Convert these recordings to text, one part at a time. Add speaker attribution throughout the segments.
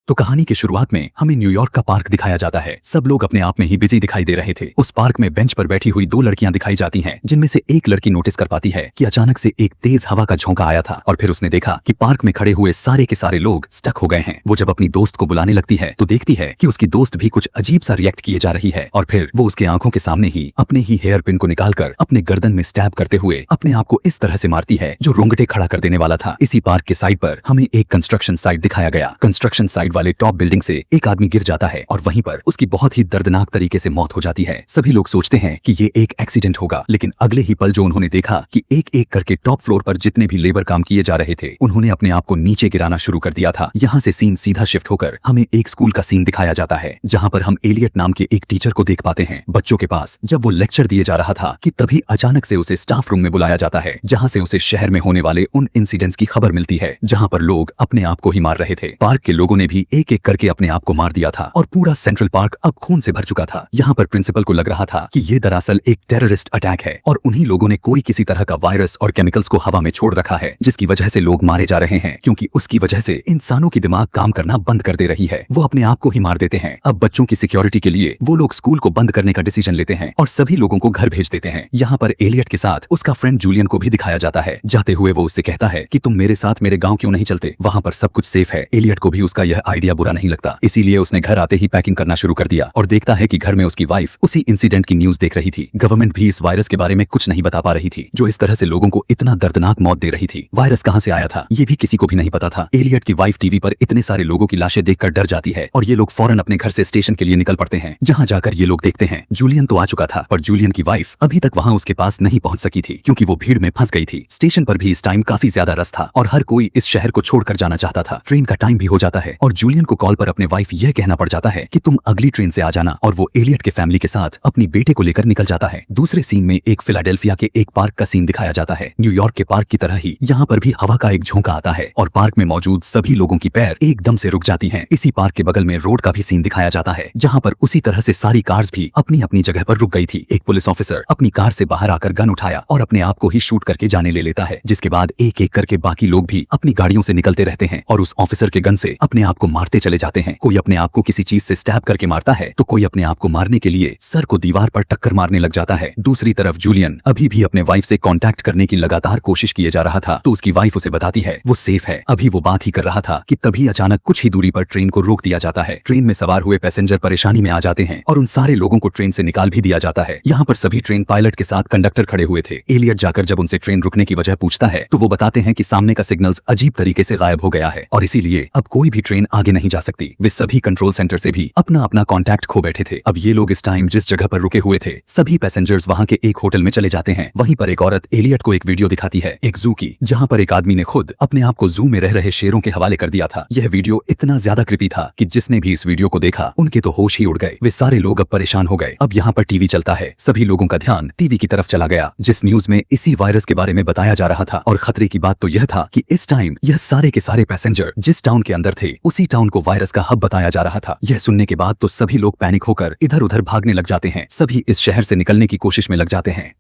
Speaker 1: तो कहानी की शुरुआत में हमें न्यूयॉर्क का पार्क दिखाया जाता है। सब लोग अपने आप में ही बिजी दिखाई दे रहे थे। उस पार्क में बेंच पर बैठी हुई दो लड़कियां दिखाई जाती हैं, जिनमें से एक लड़की नोटिस कर पाती है कि अचानक से एक तेज हवा का झोंका आया था और फिर उसने देखा कि पार्क में खड़े हुए सारे के सारे लोग स्टक हो गए हैं। वो जब अपनी दोस्त को बुलाने लगती है तो देखती है कि उसकी दोस्त भी कुछ अजीब सा रिएक्ट किए जा रही है और फिर वो उसके आंखों के सामने ही अपने ही हेयर पिन को निकालकर अपने गर्दन में स्टैब करते हुए अपने आप को इस तरह से मारती है जो रोंगटे खड़ा कर देने वाला था। इसी पार्क के साइड पर हमें एक कंस्ट्रक्शन साइट दिखाया गया। कंस्ट्रक्शन साइट वाले टॉप बिल्डिंग से एक आदमी गिर जाता है और वहीं पर उसकी बहुत ही दर्दनाक तरीके से मौत हो जाती है। सभी लोग सोचते हैं कि ये एक एक्सीडेंट होगा, लेकिन अगले ही पल जो उन्होंने देखा कि एक एक करके टॉप फ्लोर पर जितने भी लेबर काम किए जा रहे थे उन्होंने अपने आप को नीचे गिराना शुरू कर दिया था। यहाँ से सीन सीधा शिफ्ट होकर हमें एक स्कूल का सीन दिखाया जाता है, जहाँ पर हम एलियट नाम के एक टीचर को देख पाते हैं बच्चों के पास जब वो लेक्चर दिए जा रहा था कि तभी अचानक से उसे स्टाफ रूम में बुलाया जाता है, जहाँ से उसे शहर में होने वाले उन इंसिडेंट्स की खबर मिलती है जहाँ पर लोग अपने आप को ही मार रहे थे। पार्क के लोगों ने भी एक एक करके अपने आप को मार दिया था और पूरा सेंट्रल पार्क अब खून से भर चुका था। यहाँ पर प्रिंसिपल को लग रहा था कि ये दरअसल एक टेररिस्ट अटैक है और उन्हीं लोगों ने कोई किसी तरह का वायरस और केमिकल्स को हवा में छोड़ रखा है, जिसकी वजह से लोग मारे जा रहे हैं, क्योंकि उसकी वजह से इंसानों की दिमाग काम करना बंद कर दे रही है। वो अपने आप को ही मार देते हैं। अब बच्चों की सिक्योरिटी के लिए वो लोग स्कूल को बंद करने का डिसीजन लेते हैं और सभी लोगों को घर भेज देते हैं। यहाँ पर एलियट के साथ उसका फ्रेंड जूलियन को भी दिखाया जाता है। जाते हुए वो उससे कहता है कि तुम मेरे साथ मेरे गाँव क्यों नहीं चलते, वहाँ पर सब कुछ सेफ है। एलियट को भी उसका यह आइडिया बुरा नहीं लगता, इसीलिए उसने घर आते ही पैकिंग करना शुरू कर दिया और देखता है कि घर में उसकी वाइफ उसी इंसिडेंट की न्यूज देख रही थी। गवर्नमेंट भी इस वायरस के बारे में कुछ नहीं बता पा रही थी, जो इस तरह से लोगों को इतना दर्दनाक मौत दे रही थी। वायरस कहां से आया था ये भी किसी को भी नहीं पता था। एलियट की वाइफ टीवी पर इतने सारे लोगों की लाशें देखकर डर जाती है और ये लोग फौरन अपने घर से स्टेशन के लिए निकल पड़ते हैं, जहां जाकर ये लोग देखते हैं जूलियन तो आ चुका था, पर जूलियन की वाइफ अभी तक वहां उसके पास नहीं पहुंच सकी थी क्योंकि वो भीड़ में फंस गई थी। स्टेशन पर भी इस टाइम काफी ज्यादा रश था और हर कोई इस शहर को छोड़कर जाना चाहता था। ट्रेन का टाइम भी हो जाता है और जूलियन को कॉल पर अपने वाइफ यह कहना पड़ जाता है कि तुम अगली ट्रेन से आ जाना, और वो एलियट के फैमिली के साथ अपनी बेटे को लेकर निकल जाता है। दूसरे सीन में एक फिलाडेल्फिया के एक पार्क का सीन दिखाया जाता है। न्यूयॉर्क के पार्क की तरह ही यहाँ पर भी हवा का एक झोंका आता है और पार्क में मौजूद सभी लोगों की पैर एकदम से रुक जाती हैं। इसी पार्क के बगल में रोड का भी सीन दिखाया जाता है, जहाँ पर उसी तरह से सारी कार्स भी अपनी अपनी जगह पर रुक गई थी। एक पुलिस ऑफिसर अपनी कार से बाहर आकर गन उठाया और अपने आप को ही शूट करके जाने ले लेता है, जिसके बाद एक एक करके बाकी लोग भी अपनी गाड़ियों से निकलते रहते हैं और उस ऑफिसर के गन से अपने आप को मारते चले जाते हैं। कोई अपने आप को किसी चीज से स्टैब करके मारता है तो कोई अपने आप को मारने के लिए सर को दीवार पर टक्कर मारने लग जाता है। दूसरी तरफ जूलियन अभी भी अपने वाइफ से कांटेक्ट करने की लगातार कोशिश किए जा रहा था, तो उसकी वाइफ उसे बताती है वो सेफ है। अभी वो बात ही कर रहा था कि तभी अचानक कुछ ही दूरी पर ट्रेन को रोक दिया जाता है। ट्रेन में सवार हुए पैसेंजर परेशानी में आ जाते हैं और उन सारे लोगों को ट्रेन से निकाल भी दिया जाता है। यहाँ पर सभी ट्रेन पायलट के साथ कंडक्टर खड़े हुए थे। एलियट जाकर जब उनसे ट्रेन रुकने की वजह पूछता है तो वो बताते हैं कि सामने का सिग्नल्स अजीब तरीके से गायब हो गया है और इसीलिए अब कोई भी ट्रेन आगे नहीं जा सकती। वे सभी कंट्रोल सेंटर से भी अपना अपना कॉन्टैक्ट खो बैठे थे। अब ये लोग इस टाइम जिस जगह पर रुके हुए थे सभी पैसेंजर्स वहाँ के एक होटल में चले जाते हैं। वहीं पर एक औरत एलियट को एक वीडियो दिखाती है एक जू की, जहाँ पर एक आदमी ने खुद अपने आप को जू में रह रहे शेरों के हवाले कर दिया था। यह वीडियो इतना ज्यादा क्रिपी था कि जिसने भी इस वीडियो को देखा उनके तो होश ही उड़ गए। वे सारे लोग अब परेशान हो गए। अब यहाँ पर टीवी चलता है। सभी लोगों का ध्यान टीवी की तरफ चला गया, जिस न्यूज में इसी वायरस के बारे में बताया जा रहा था। और खतरे की बात तो यह था कि इस टाइम यह सारे के सारे पैसेंजर जिस टाउन के अंदर थे उसी टाउन को वायरस का हब बताया जा रहा था। यह सुनने के बाद तो सभी लोग पैनिक होकर इधर उधर भागने लग जाते हैं। सभी इस शहर से निकलने की कोशिश में लग जाते हैं।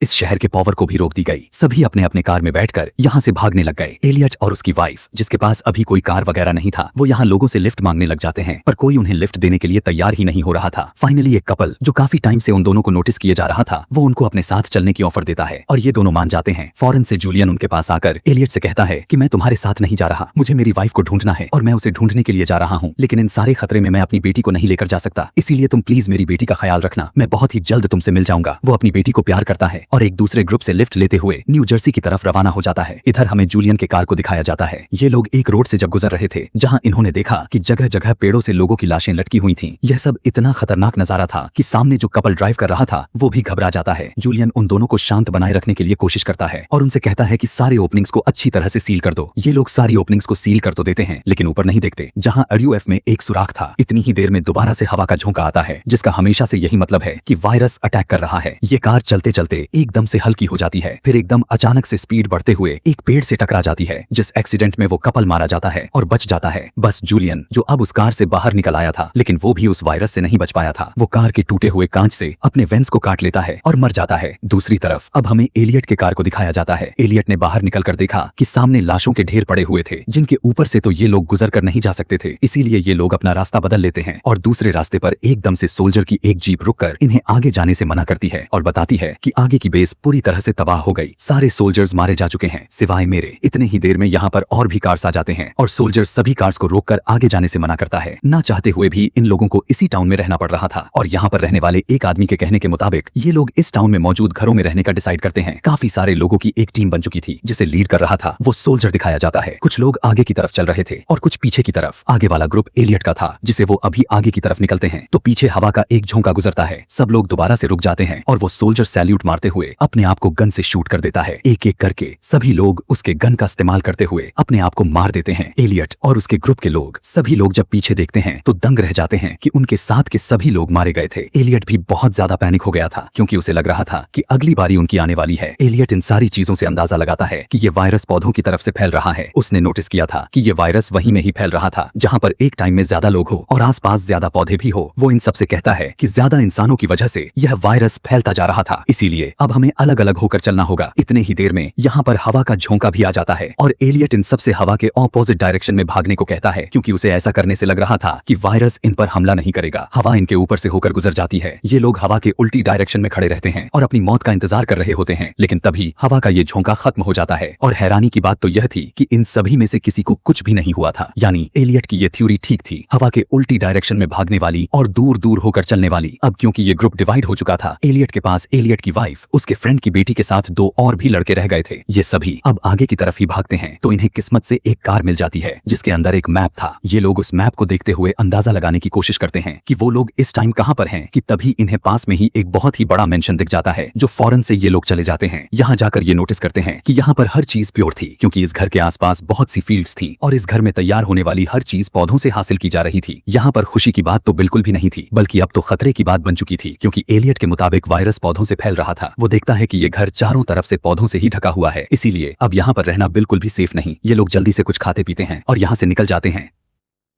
Speaker 1: इस शहर के पावर को भी रोक दी गई। सभी अपने अपने कार में बैठकर यहाँ से भागने लग गए। एलियट और उसकी वाइफ, जिसके पास अभी कोई कार वगैरह नहीं था, वो यहाँ लोगों से लिफ्ट मांगने लग जाते हैं, पर कोई उन्हें लिफ्ट देने के लिए तैयार ही नहीं हो रहा था। फाइनली एक कपल जो काफी टाइम से उन दोनों को नोटिस किए जा रहा था, वो उनको अपने साथ चलने की ऑफर देता है और ये दोनों मान जाते हैं। फौरन से जूलियन उनके पास आकर एलियट से कहता है कि मैं तुम्हारे साथ नहीं जा रहा, मुझे मेरी वाइफ को ढूंढना है और मैं उसे ढूंढने के लिए जा रहा हूँ, लेकिन इन सारे खतरे में मैं अपनी बेटी को नहीं लेकर जा सकता, इसीलिए तुम प्लीज मेरी बेटी का ख्याल रखना। मैं बहुत ही जल्द तुमसे मिल जाऊंगा। वो अपनी बेटी को प्यार करता है और एक दूसरे ग्रुप से लिफ्ट लेते हुए न्यू जर्सी की तरफ रवाना हो जाता है। इधर हमें जूलियन के कार को दिखाया जाता है। ये लोग एक रोड से जब गुजर रहे थे जहां इन्होंने देखा कि जगह जगह पेड़ों से लोगों की लाशें लटकी हुई थीं। यह सब इतना खतरनाक नजारा था कि सामने जो कपल ड्राइव कर रहा था वो भी घबरा जाता है। जूलियन उन दोनों को शांत बनाए रखने के लिए कोशिश करता है और उनसे कहता है कि सारे ओपनिंग्स को अच्छी तरह से सील कर दो। ये लोग सारी ओपनिंग्स को सील कर तो देते हैं, लेकिन ऊपर नहीं देखते जहां RUF में एक सुराख था। इतनी ही देर में दोबारा से हवा का झोंका आता है, जिसका हमेशा से यही मतलब है कि वायरस अटैक कर रहा है। ये कार चलते चलते एकदम से हल्की हो जाती है, फिर एकदम अचानक से स्पीड बढ़ते हुए एक पेड़ से टकरा जाती है, जिस एक्सीडेंट में वो कपल मारा जाता है और बच जाता है। बस जूलियन, जो अब उस कार से बाहर निकल आया था, लेकिन वो भी उस वायरस से नहीं बच पाया था। वो कार के टूटे हुए कांच से अपने वेंस को काट लेता है और मर जाता है। दूसरी तरफ अब हमें एलियट के कार को दिखाया जाता है। एलियट ने बाहर निकलकर देखा कि सामने लाशों के ढेर पड़े हुए थे, जिनके ऊपर से तो ये लोग गुजर कर नहीं जा सकते थे, इसीलिए ये लोग अपना रास्ता बदल लेते हैं और दूसरे रास्ते पर एकदम से सोल्जर की एक जीप रुककर इन्हें आगे जाने से मना करती है और बताती है कि आगे की बेस पूरी तरह से तबाह हो गई, सारे सोल्जर्स मारे जा चुके हैं सिवाय मेरे। इतने ही देर में यहाँ पर और भी कार्स आ जाते हैं और सोल्जर्स सभी कार्स को रोककर आगे जाने से मना करता है। ना चाहते हुए भी इन लोगों को इसी टाउन में रहना पड़ रहा था और यहाँ पर रहने वाले एक आदमी के कहने के मुताबिक ये लोग इस टाउन में मौजूद घरों में रहने का डिसाइड करते हैं। काफी सारे लोगों की एक टीम बन चुकी थी, जिसे लीड कर रहा था वो सोल्जर दिखाया जाता है। कुछ लोग आगे की तरफ चल रहे थे और कुछ पीछे की तरफ। आगे वाला ग्रुप एलियट का था, जिसे वो अभी आगे की तरफ निकलते हैं तो पीछे हवा का एक झोंका गुजरता है। सब लोग दोबारा से रुक जाते हैं और वो सोल्जर सैल्यूट मारते हुए अपने आप को गन से शूट कर देता है। एक एक करके सभी लोग उसके गन का इस्तेमाल करते हुए अपने आप को मार देते हैं। एलियट और उसके ग्रुप के लोग सभी लोग जब पीछे देखते हैं तो दंग रह जाते हैं कि उनके साथ के सभी लोग मारे गए थे। एलियट भी बहुत ज्यादा पैनिक हो गया था, क्योंकि उसे लग रहा था कि अगली बारी उनकी आने वाली है। एलियट इन सारी चीजों से अंदाजा लगाता है कि ये वायरस पौधों की तरफ से फैल रहा है। उसने नोटिस किया था कि ये वायरस वहीं में ही फैल रहा था जहां पर एक टाइम में ज्यादा लोग हो और आसपास ज्यादा पौधे भी हो। वो इन सबसे कहता है कि ज्यादा इंसानों की वजह से यह वायरस फैलता जा रहा था, इसीलिए अब हमें अलग अलग होकर चलना होगा। इतने ही देर में यहाँ पर हवा का झोंका भी आ जाता है और एलियट इन सबसे हवा के ऑपोजिट डायरेक्शन में भागने को कहता है, क्योंकि उसे ऐसा करने से लग रहा था कि वायरस इन पर हमला नहीं करेगा। हवा इनके ऊपर से होकर गुजर जाती है। ये लोग हवा के उल्टी डायरेक्शन में खड़े रहते हैं और अपनी मौत का इंतजार कर रहे होते हैं, लेकिन तभी हवा का ये झोंका खत्म हो जाता है। और हैरानी की बात तो यह थी कि इन सभी में से किसी को कुछ भी नहीं हुआ था, यानी एलियट की ये थ्योरी ठीक थी। हवा के उल्टी डायरेक्शन में भागने वाली और दूर दूर होकर चलने वाली। अब क्योंकि ये ग्रुप डिवाइड हो चुका था, एलियट के पास एलियट की वाइफ, उसके फ्रेंड की बेटी के साथ दो और भी लड़के रह गए थे। ये सभी अब आगे की तरफ ही भागते हैं तो इन्हें किस्मत से एक कार मिल जाती है जिसके अंदर एक मैप था। ये लोग उस मैप को देखते हुए अंदाजा लगाने की कोशिश करते हैं कि वो लोग इस टाइम कहां पर हैं, कि तभी इन्हें पास में ही एक बहुत ही बड़ा मेंशन दिख जाता है, जो फौरन से ये लोग चले जाते हैं। यहाँ जाकर ये नोटिस करते हैं कि यहाँ पर हर चीज प्योर थी, क्योंकि इस घर के आसपास बहुत सी फील्ड्स थी और इस घर में तैयार होने वाली हर चीज पौधों से हासिल की जा रही थी। यहाँ पर खुशी की बात तो बिल्कुल भी नहीं थी, बल्कि अब तो खतरे की बात बन चुकी थी, क्योंकि एलियट के मुताबिक वायरस पौधों से फैल रहा था। वो देखता है कि ये घर चारों तरफ से पौधों से ही ढका हुआ है, इसीलिए अब यहाँ पर रहना बिल्कुल भी सेफ नहीं। ये लोग जल्दी से कुछ खाते पीते हैं और यहाँ से निकल जाते हैं।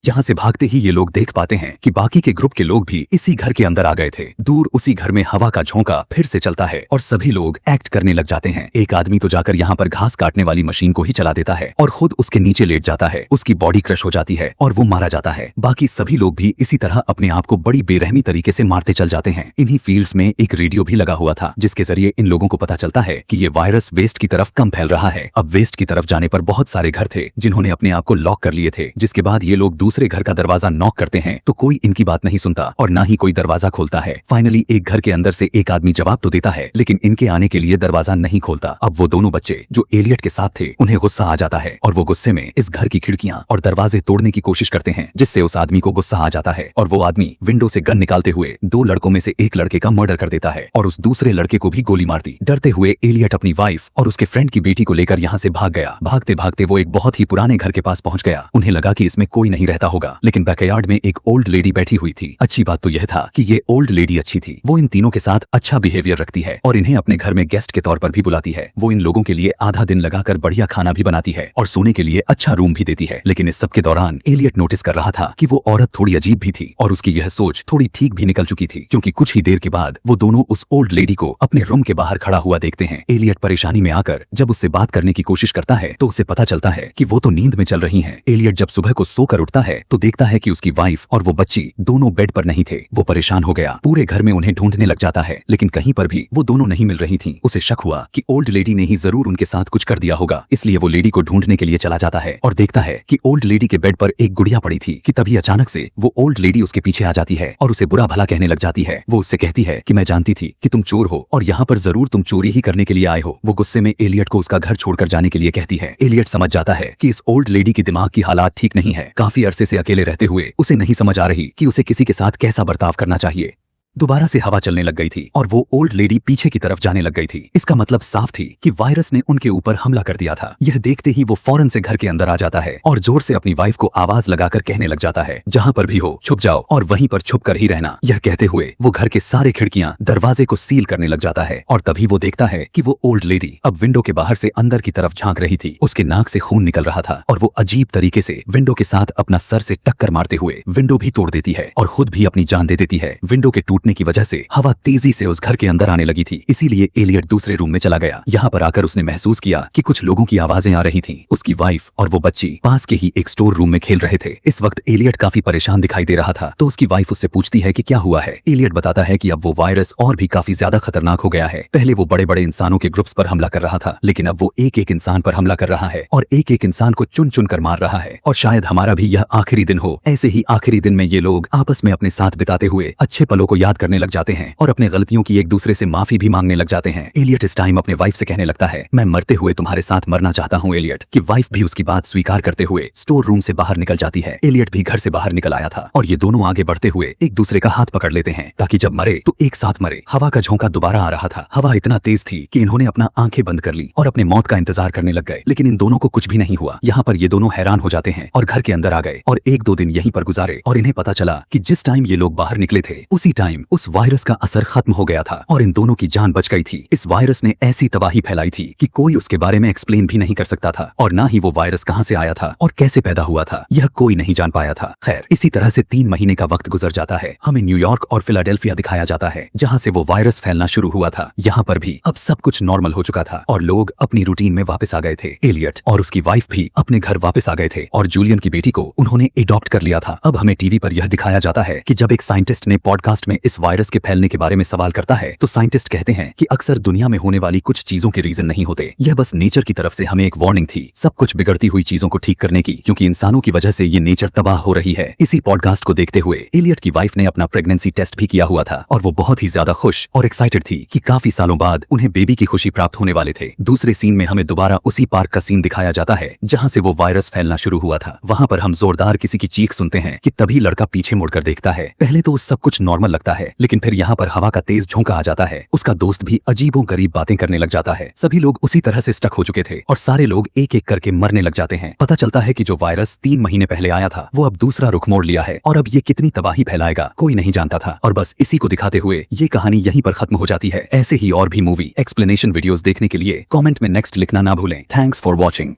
Speaker 1: यहाँ से भागते ही ये लोग देख पाते हैं कि बाकी के ग्रुप के लोग भी इसी घर के अंदर आ गए थे। दूर उसी घर में हवा का झोंका फिर से चलता है और सभी लोग एक्ट करने लग जाते हैं। एक आदमी तो जाकर यहाँ पर घास काटने वाली मशीन को ही चला देता है और खुद उसके नीचे लेट जाता है। उसकी बॉडी क्रश हो जाती है और वो मारा जाता है। बाकी सभी लोग भी इसी तरह अपने आप को बड़ी बेरहमी तरीके से मारते चल जाते हैं। इन्हीं फील्ड्स में एक रेडियो भी लगा हुआ था, जिसके जरिए इन लोगों को पता चलता है कि ये वायरस वेस्ट की तरफ कम फैल रहा है। अब वेस्ट की तरफ जाने पर बहुत सारे घर थे जिन्होंने अपने आप को लॉक कर लिए थे, जिसके बाद ये लोग दूसरे घर का दरवाजा नॉक करते हैं तो कोई इनकी बात नहीं सुनता और ना ही कोई दरवाजा खोलता है। फाइनली एक घर के अंदर से एक आदमी जवाब तो देता है, लेकिन इनके आने के लिए दरवाजा नहीं खोलता। अब वो दोनों बच्चे जो एलियट के साथ थे, उन्हें गुस्सा आ जाता है और वो गुस्से में इस घर की खिड़कियां और दरवाजे तोड़ने की कोशिश करते हैं, जिससे उस आदमी को गुस्सा आ जाता है और वो आदमी विंडो से गन निकालते हुए दो लड़कों में से एक लड़के का मर्डर कर देता है और उस दूसरे लड़के को भी गोली मार दी। डरते हुए एलियट अपनी वाइफ और उसके फ्रेंड की बेटी को लेकर यहाँ से भाग गया। भागते भागते वो एक बहुत ही पुराने घर के पास पहुंच गया। उन्हें लगा कि इसमें कोई नहीं रहता होगा, लेकिन बैकयार्ड में एक ओल्ड लेडी बैठी हुई थी। अच्छी बात तो यह था कि ये ओल्ड लेडी अच्छी थी। वो इन तीनों के साथ अच्छा बिहेवियर रखती है और इन्हें अपने घर में गेस्ट के तौर पर भी बुलाती है। वो इन लोगों के लिए आधा दिन लगाकर बढ़िया खाना भी बनाती है और सोने के लिए अच्छा रूम भी देती है। लेकिन इस सब के दौरान एलियट नोटिस कर रहा था कि वो औरत थोड़ी अजीब भी थी और उसकी यह सोच थोड़ी ठीक भी निकल चुकी थी, क्योंकि कुछ ही देर के बाद वो दोनों उस ओल्ड लेडी को अपने रूम के बाहर खड़ा हुआ देखते हैं। एलियट परेशानी में आकर जब उससे बात करने की कोशिश करता है तो उसे पता चलता है कि वो तो नींद में चल रही हैं। एलियट जब सुबह को सोकर उठता है तो देखता है कि उसकी वाइफ और वो बच्ची दोनों बेड पर नहीं थे। वो परेशान हो गया, पूरे घर में उन्हें ढूंढने लग जाता है, लेकिन कहीं पर भी वो दोनों नहीं मिल रही थीं। उसे शक हुआ कि ओल्ड लेडी ने ही जरूर उनके साथ कुछ कर दिया होगा, इसलिए वो लेडी को ढूंढने के लिए चला जाता है और देखता है कि ओल्ड लेडी के बेड पर एक गुड़िया पड़ी थी कि तभी अचानक से वो ओल्ड लेडी उसके पीछे आ जाती है और उसे बुरा भला कहने लग जाती है। वो उससे कहती है कि मैं जानती थी कि तुम चोर हो और यहाँ पर जरूर तुम चोरी ही करने के लिए आए हो। वो गुस्से में एलियट को उसका घर छोड़कर जाने के लिए कहती है। एलियट समझ जाता है कि इस ओल्ड लेडी की दिमाग की हालात ठीक नहीं है। काफी अरसे से अकेले रहते हुए उसे नहीं समझ आ रही कि उसे किसी के साथ कैसा बर्ताव करना चाहिए। दोबारा से हवा चलने लग गई थी और वो ओल्ड लेडी पीछे की तरफ जाने लग गई थी। इसका मतलब साफ थी कि वायरस ने उनके ऊपर हमला कर दिया था। यह देखते ही वो फौरन से घर के अंदर आ जाता है और जोर से अपनी वाइफ को आवाज लगाकर कहने लग जाता है, जहां पर भी हो छुप जाओ और वहीं पर छुप कर ही रहना। यह कहते हुए वो घर के सारे खिड़कियां दरवाजे को सील करने लग जाता है और तभी वो देखता है कि वो ओल्ड लेडी अब विंडो के बाहर से अंदर की तरफ झांक रही थी। उसके नाक से खून निकल रहा था और वो अजीब तरीके से विंडो के साथ अपना सर से टक्कर मारते हुए विंडो भी तोड़ देती है और खुद भी अपनी जान दे देती है। विंडो के टूटने की वजह से हवा तेजी से उस घर के अंदर आने लगी थी, इसीलिए एलियट दूसरे रूम में चला गया। यहाँ पर आकर उसने महसूस किया कि कुछ लोगों की आवाजें आ रही थीं। उसकी वाइफ और वो बच्ची पास के ही एक स्टोर रूम में खेल रहे थे। इस वक्त एलियट काफी परेशान दिखाई दे रहा था, तो उसकी वाइफ उससे पूछती है कि क्या हुआ है। एलियट बताता है कि अब वो वायरस और भी काफी ज्यादा खतरनाक हो गया है। पहले वो बड़े बड़े इंसानों के ग्रुप्स पर हमला कर रहा था, लेकिन अब वो एक एक इंसान पर हमला कर रहा है और एक एक इंसान को चुन चुन कर मार रहा है। और शायद हमारा भी यह आखिरी दिन हो। ऐसे ही आखिरी दिन में ये लोग आपस में अपने साथ बिताते हुए अच्छे पलों को याद करने लग जाते हैं और अपने गलतियों की एक दूसरे से माफी भी मांगने लग जाते हैं। एलियट इस टाइम अपने वाइफ से कहने लगता है, मैं मरते हुए तुम्हारे साथ मरना चाहता हूँ एलियट। कि वाइफ भी उसकी बात स्वीकार करते हुए स्टोर रूम से बाहर निकल जाती है। एलियट भी घर से बाहर निकल आया था और ये दोनों आगे बढ़ते हुए एक दूसरे का हाथ पकड़ लेते हैं ताकि जब मरे तो एक साथ मरे। हवा का झोंका दोबारा आ रहा था। हवा इतना तेज थी कि इन्होंने अपना आंखें बंद कर ली और अपने मौत का इंतजार करने लग गए, लेकिन इन दोनों को कुछ भी नहीं हुआ। यहाँ पर ये दोनों हैरान हो जाते हैं और घर के अंदर आ गए और एक दो दिन यहीं पर गुजारे और इन्हें पता चला कि जिस टाइम ये लोग बाहर निकले थे उसी टाइम उस वायरस का असर खत्म हो गया था और इन दोनों की जान बच गई थी। इस वायरस ने ऐसी तबाही फैलाई थी कि कोई उसके बारे में एक्सप्लेन भी नहीं कर सकता था और ना ही वो वायरस कहां से आया था और कैसे पैदा हुआ था यह कोई नहीं जान पाया था। खैर, इसी तरह से 3 महीने का वक्त गुजर जाता है। हमें न्यूयॉर्क और फिलाडेल्फिया दिखाया जाता है जहां से वो वायरस फैलना शुरू हुआ था। यहाँ पर भी अब सब कुछ नॉर्मल हो चुका था और लोग अपनी रूटीन में वापस आ गए थे। एलियट और उसकी वाइफ भी अपने घर वापस आ गए थे और जूलियन की बेटी को उन्होंने एडॉप्ट कर लिया था। अब हमें टीवी पर यह दिखाया जाता है कि जब एक साइंटिस्ट ने पॉडकास्ट में इस वायरस के फैलने के बारे में सवाल करता है तो साइंटिस्ट कहते हैं कि अक्सर दुनिया में होने वाली कुछ चीजों के रीजन नहीं होते, यह बस नेचर की तरफ से हमें एक वार्निंग थी सब कुछ बिगड़ती हुई चीजों को ठीक करने की, क्योंकि इंसानों की वजह से ये नेचर तबाह हो रही है। इसी पॉडकास्ट को देखते हुए एलियट की वाइफ ने अपना प्रेगनेंसी टेस्ट भी किया हुआ था और वो बहुत ही ज्यादा खुश और एक्साइटेड थी कि काफी सालों बाद उन्हें बेबी की खुशी प्राप्त होने वाले थे। दूसरे सीन में हमें दोबारा उसी पार्क का सीन दिखाया जाता है जहां से वो वायरस फैलना शुरू हुआ था। वहां पर हम जोरदार किसी की चीख सुनते हैं कि तभी लड़का पीछे मुड़कर देखता है। पहले तो सब कुछ नॉर्मल लगता है, लेकिन फिर यहाँ पर हवा का तेज झोंका आ जाता है। उसका दोस्त भी अजीबो गरीब बातें करने लग जाता है। सभी लोग उसी तरह से स्टक हो चुके थे और सारे लोग एक एक करके मरने लग जाते हैं। पता चलता है कि जो वायरस 3 महीने पहले आया था वो अब दूसरा रुख मोड़ लिया है और अब ये कितनी तबाही फैलाएगा कोई नहीं जानता था। और बस इसी को दिखाते हुए ये कहानी यहीं पर खत्म हो जाती है। ऐसे ही और भी मूवी एक्सप्लेनेशन वीडियोस देखने के लिए कमेंट में नेक्स्ट लिखना ना भूलें। Thanks for watching.